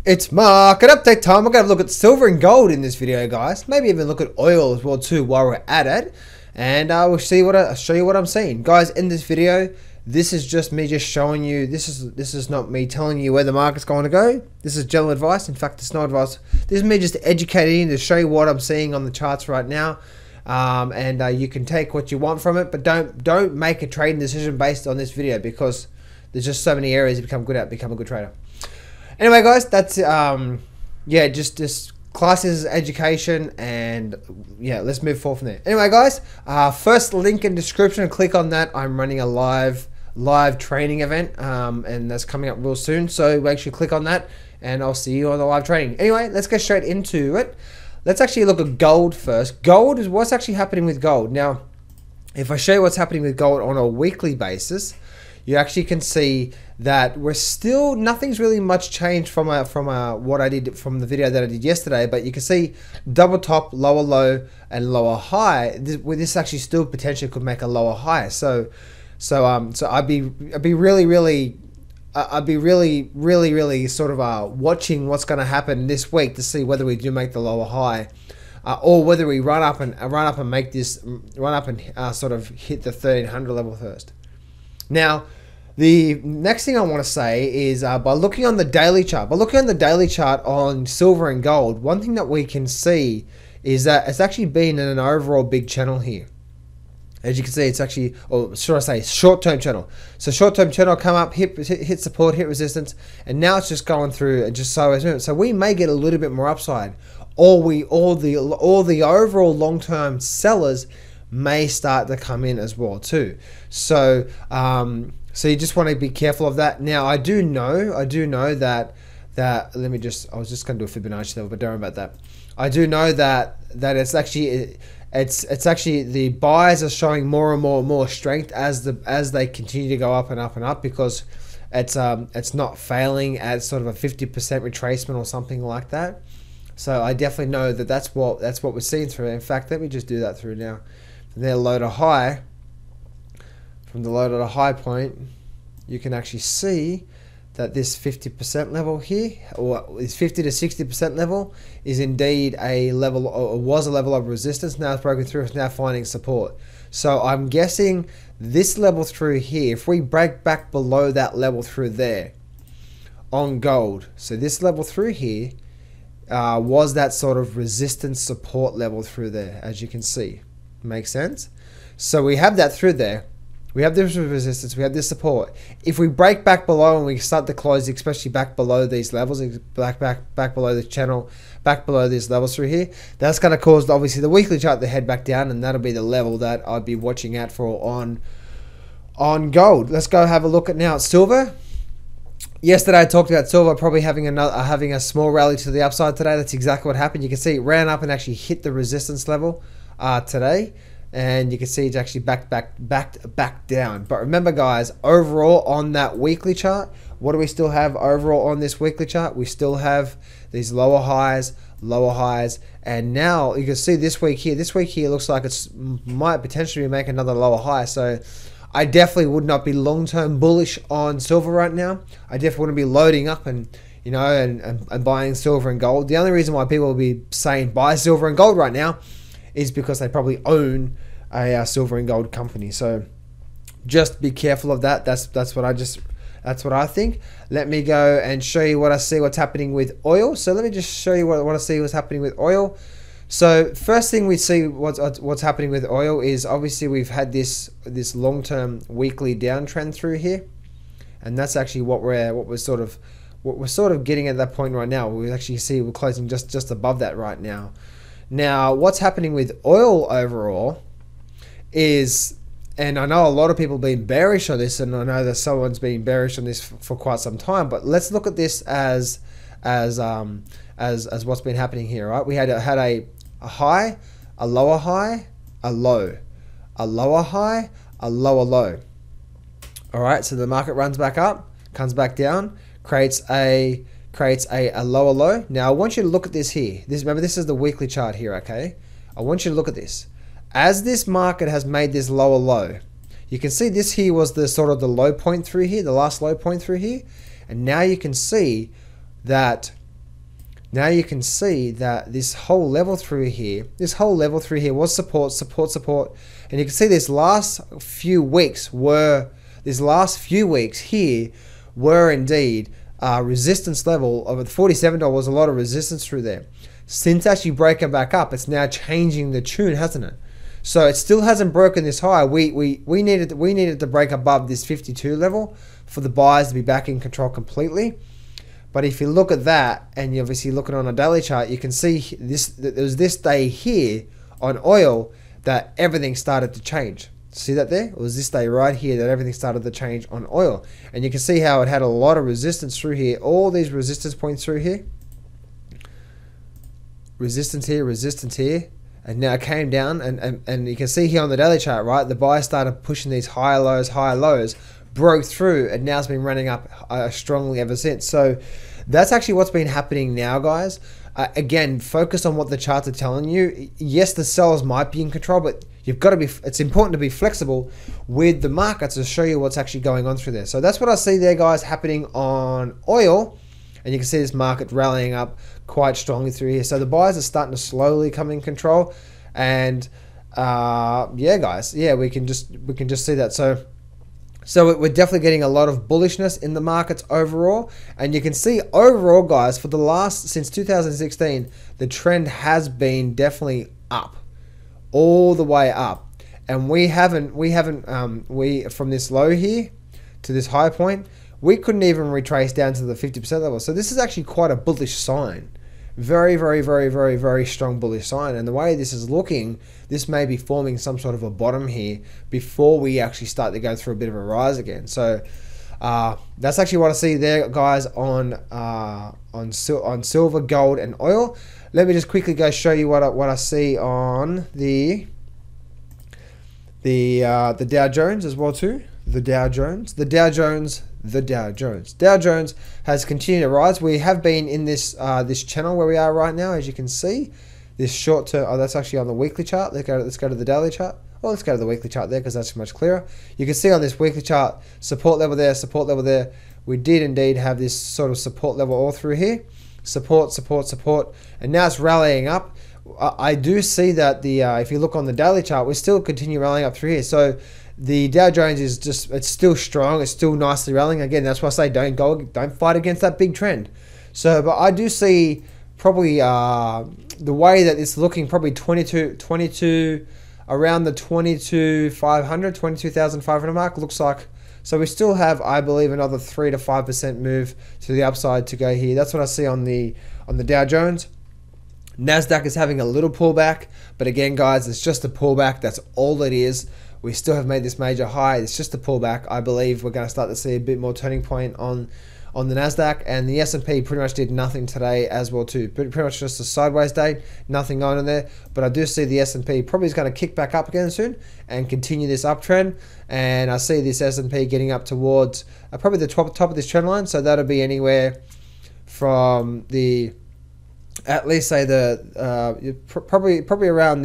It's market update time. We're going to look at silver and gold in this video, guys. Maybe even look at oil as well too while we're at it. And I'll show you what I'm seeing. Guys, in this video, this is just me just showing you, this is not me telling you where the market's going to go. This is general advice. In fact, it's no advice. This is me just educating you to show you what I'm seeing on the charts right now. You can take what you want from it, but don't make a trading decision based on this video, because there's just so many areas to become a good trader. Anyway, guys, that's yeah, just classes, education, and yeah, let's move forward from there. Anyway, guys, first link in description, click on that. I'm running a live training event, and that's coming up real soon, so make sure you click on that, and I'll see you on the live training. Anyway, let's get straight into it. Let's actually look at gold first. Gold is what's actually happening with gold. Now, if I show you what's happening with gold on a weekly basis, you actually can see that we're still, nothing's really much changed from what I did from the video that I did yesterday, but you can see double top, lower low, and lower high. This actually still potentially could make a lower high. So I'd be really sort of watching what's going to happen this week to see whether we do make the lower high, or whether we run up and make this sort of hit the 1300 level first. Now, the next thing I want to say is by looking on the daily chart. By looking on the daily chart on silver and gold, one thing that we can see is that it's actually been in an overall big channel here. As you can see, it's actually, or should I say, short-term channel. So short-term channel come up, hit support, hit resistance, and now it's just going through and just so we may get a little bit more upside, or the overall long-term sellers may start to come in as well too. So so you just want to be careful of that. Now I do know that I was just going to do a Fibonacci level, but don't worry about that. I do know that it's actually the buyers are showing more and more strength as they continue to go up and up and up, because it's not failing at sort of a 50% retracement or something like that. So I definitely know that that's what we're seeing through. In fact, let me just do that through now. From their low to high, from the low to the high point, you can actually see that this 50% level here, or this 50 to 60% level, is indeed a level, or was a level of resistance. Now it's broken through, it's now finding support. So I'm guessing this level through here, if we break back below that level through there on gold, so this level through here was that sort of resistance support level through there, as you can see. Makes sense? So we have that through there. We have this resistance, we have this support. If we break back below and we start to close, especially back below these levels, back below the channel, back below these levels through here, that's going to cause obviously the weekly chart to head back down, and that'll be the level that I'd be watching out for on gold. Let's go have a look at now at silver. Yesterday I talked about silver probably having a small rally to the upside today. That's exactly what happened. You can see it ran up and actually hit the resistance level today, and you can see it's actually back down. But remember, guys, overall on that weekly chart, what do we still have overall on this weekly chart? We still have these lower highs, and now you can see this week here looks like it's might potentially make another lower high. So I definitely would not be long-term bullish on silver right now. I definitely wouldn't be loading up and and buying silver and gold. The only reason why people will be saying buy silver and gold right now is because they probably own a silver and gold company. So just be careful of that. That's what I think. Let me go and show you what I see what's happening with oil. So let me just show you what I see what's happening with oil. So first thing we see what's happening with oil is obviously we've had this long-term weekly downtrend through here, and that's actually what we're sort of getting at that point right now. We actually see we're closing just above that right now. Now, what's happening with oil overall is, and I know a lot of people have been bearish on this, and I know that someone's been bearish on this for quite some time, but let's look at this as what's been happening here, right? We had a high, a lower high, a low, a lower high, a lower low. All right, so the market runs back up, comes back down, creates a lower low. Now I want you to look at this here. Remember, this is the weekly chart here, okay? I want you to look at this. As this market has made this lower low, you can see this here was the sort of the low point through here, the last low point through here, and now you can see that now you can see that this whole level through here was support, support, support. And you can see this last few weeks here were indeed resistance level of $47 was a lot of resistance through there. Since actually breaking back up, it's now changing the tune, hasn't it? So it still hasn't broken this high. We needed to break above this 52 level for the buyers to be back in control completely. But if you look at that, and you obviously look at it on a daily chart, you can see there was this day here on oil that everything started to change. See that there? It was this day right here that everything started to change on oil. And you can see how it had a lot of resistance through here. All these resistance points through here. Resistance here. And now it came down, and you can see here on the daily chart, right? The buyer started pushing these higher lows, broke through, and now it's been running up strongly ever since. So that's actually what's been happening now, guys. Again, focus on what the charts are telling you. Yes, the sellers might be in control, but you've got to be. It's important to be flexible with the markets to show you what's actually going on through there. So that's what I see there, guys, happening on oil. And you can see this market rallying up quite strongly through here. So the buyers are starting to slowly come in control. And yeah, guys, yeah, we can just see that. So we're definitely getting a lot of bullishness in the markets overall. And you can see overall, guys, for the last, since 2016, the trend has been definitely up, all the way up. And we from this low here to this high point, we couldn't even retrace down to the 50% level. So this is actually quite a bullish sign. Very, very, very, very, very strong bullish sign. And the way this is looking, this may be forming some sort of a bottom here before we actually start to go through a bit of a rise again. So that's actually what I see there, guys, on silver, gold, and oil. Let me just quickly go show you what I see on the Dow Jones as well too. The Dow Jones has continued to rise. We have been in this this channel where we are right now, as you can see. This short term, oh, that's actually on the weekly chart. Let's go to the daily chart. Well, let's go to the weekly chart there because that's much clearer. You can see on this weekly chart, support level there, support level there. We did indeed have this sort of support level all through here. Support, support, support, and now it's rallying up. I do see that if you look on the daily chart, we still continue rallying up through here. So the Dow Jones is it's still strong. It's still nicely rallying. Again, that's why I say don't fight against that big trend. So, but I do see probably the way that it's looking, probably 22 around the 22,500 mark looks like. So we still have, I believe, another 3 to 5% move to the upside to go here. That's what I see on the Dow Jones. Nasdaq is having a little pullback, but again, guys, it's just a pullback. That's all it is. We still have made this major high. It's just a pullback. I believe we're going to start to see a bit more turning point on the Nasdaq, and the S&P pretty much did nothing today as well too. Pretty much just a sideways day, nothing going on there. But I do see the S&P probably is going to kick back up again soon and continue this uptrend. And I see this S&P getting up towards probably the top of this trend line. So that'll be anywhere from at least say probably around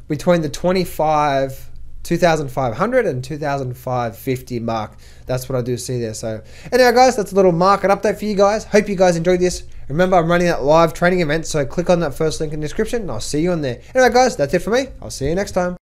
between the 2,500 and 2,550 mark. That's what I do see there. So anyway, guys, that's a little market update for you guys. Hope you guys enjoyed this. Remember, I'm running that live training event, so click on that first link in the description and I'll see you on there. Anyway, guys, that's it for me. I'll see you next time.